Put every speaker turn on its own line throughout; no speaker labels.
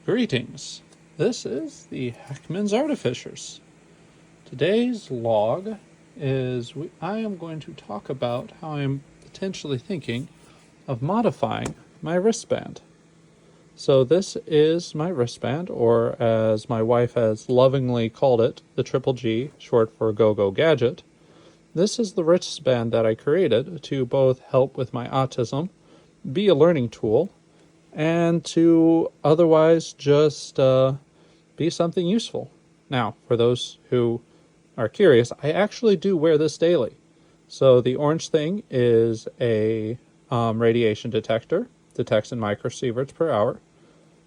Greetings. This is the Heckman's Artificers. Today's log is I am going to talk about how I'm potentially thinking of modifying my wristband. So this is my wristband, or as my wife has lovingly called it, the Triple G, short for Go-Go Gadget. This is the wristband that I created to both help with my autism, be a learning tool, and to otherwise just be something useful. Now, for those who are curious, I actually do wear this daily. So the orange thing is a radiation detector, detects in microsieverts per hour.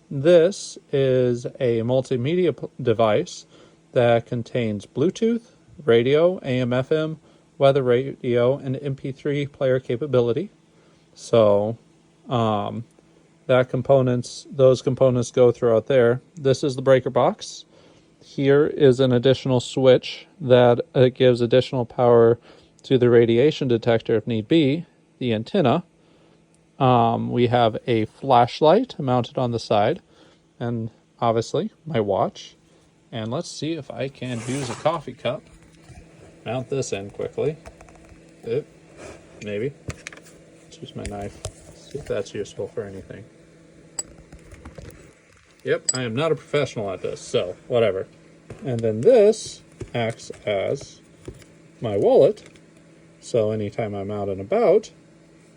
This is a multimedia device that contains Bluetooth, radio, AM, FM, weather radio, and MP3 player capability. So those components go throughout there. This is the breaker box. Here is an additional switch that gives additional power to the radiation detector if need be. The antenna. We have a flashlight mounted on the side, and obviously my watch. And let's see if I can use a coffee cup. Mount this in quickly. Maybe. Let's use my knife. See if that's useful for anything. Yep, I am not a professional at this, so whatever. And then this acts as my wallet. So anytime I'm out and about,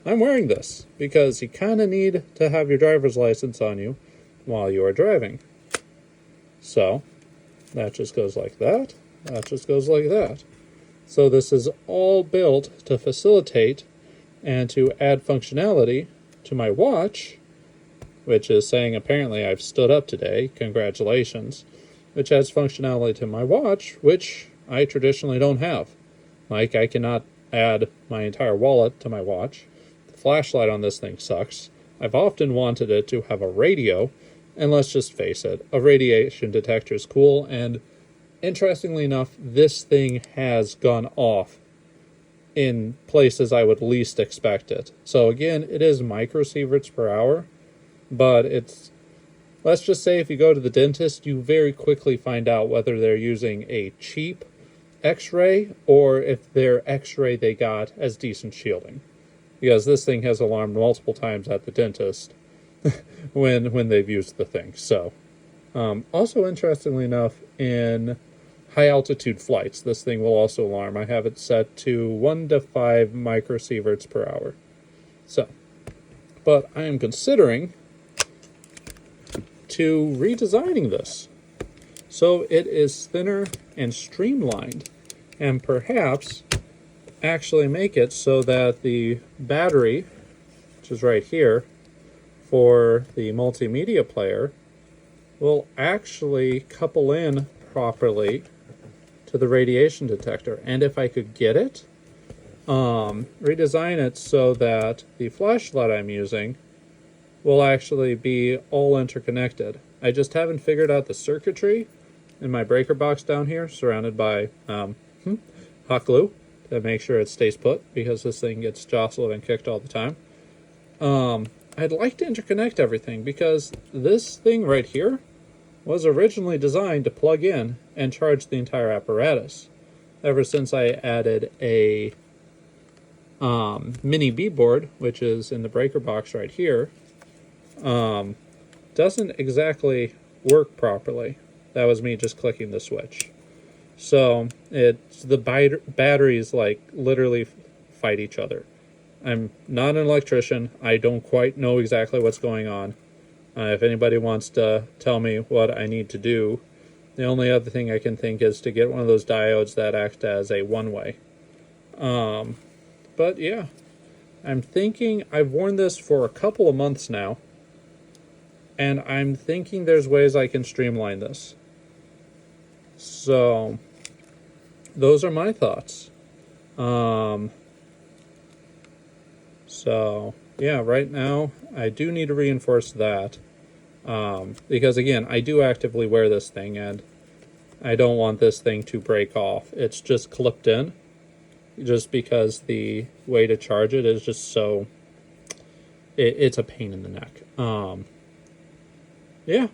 I'm wearing this because you kind of need to have your driver's license on you while you are driving. So that just goes like that. That just goes like that. So this is all built to facilitate and to add functionality to my watch, which is saying apparently I've stood up today. Congratulations. Which adds functionality to my watch, which I traditionally don't have. Like, I cannot add my entire wallet to my watch. The flashlight on this thing sucks. I've often wanted it to have a radio, and let's just face it, a radiation detector is cool, and interestingly enough, this thing has gone off in places I would least expect it. So again, it is microsieverts per hour, but let's just say if you go to the dentist, you very quickly find out whether they're using a cheap x-ray or if their x-ray they got as decent shielding. Because this thing has alarmed multiple times at the dentist when they've used the thing. So, also interestingly enough, in high altitude flights, this thing will also alarm. I have it set to 1 to 5 microsieverts per hour. So, but I am considering to redesigning this so it is thinner and streamlined, and perhaps actually make it so that the battery, which is right here for the multimedia player, will actually couple in properly to the radiation detector. And if I could get it, redesign it so that the flashlight I'm using will actually be all interconnected. I just haven't figured out the circuitry in my breaker box down here, surrounded by hot glue to make sure it stays put, because this thing gets jostled and kicked all the time. I'd like to interconnect everything, because this thing right here was originally designed to plug in and charge the entire apparatus. Ever since I added a mini B-board, which is in the breaker box right here, doesn't exactly work properly. That was me just clicking the switch. So the batteries like literally fight each other. I'm not an electrician. I don't quite know exactly what's going on. If anybody wants to tell me what I need to do, the only other thing I can think is to get one of those diodes that act as a one-way. But yeah, I'm thinking, I've worn this for a couple of months now, and I'm thinking there's ways I can streamline this. So those are my thoughts. So yeah, right now I do need to reinforce that, because again, I do actively wear this thing, and I don't want this thing to break off. It's just clipped in, just because the way to charge it is just so, it's a pain in the neck. Yeah,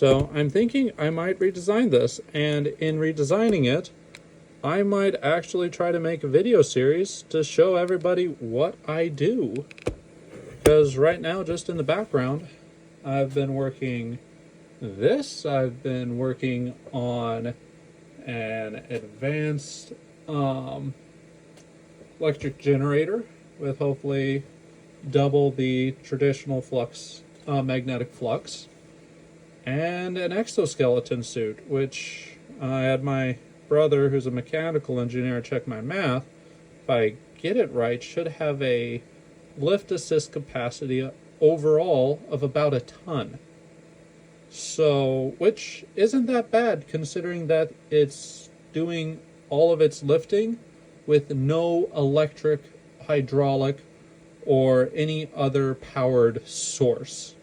So I'm thinking I might redesign this, and in redesigning it, I might actually try to make a video series to show everybody what I do. Because right now, just in the background, I've been working this. I've been working on an advanced electric generator with hopefully double the traditional flux, magnetic flux, and an exoskeleton suit, which I had my brother, who's a mechanical engineer, check my math. If I get it right, should have a lift assist capacity overall of about a ton. So, which isn't that bad considering that it's doing all of its lifting with no electric, hydraulic, or any other powered source.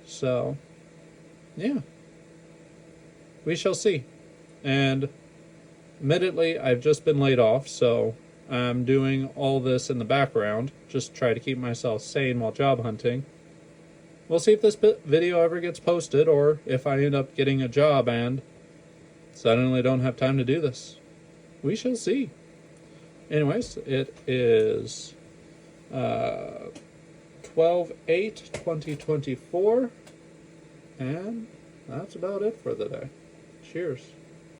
So, yeah, we shall see. And admittedly, I've just been laid off, so I'm doing all this in the background, just try to keep myself sane while job hunting. We'll see if this video ever gets posted, or if I end up getting a job and suddenly don't have time to do this. We shall see. Anyways, it is 12/8/2024, and that's about it for the day. Cheers.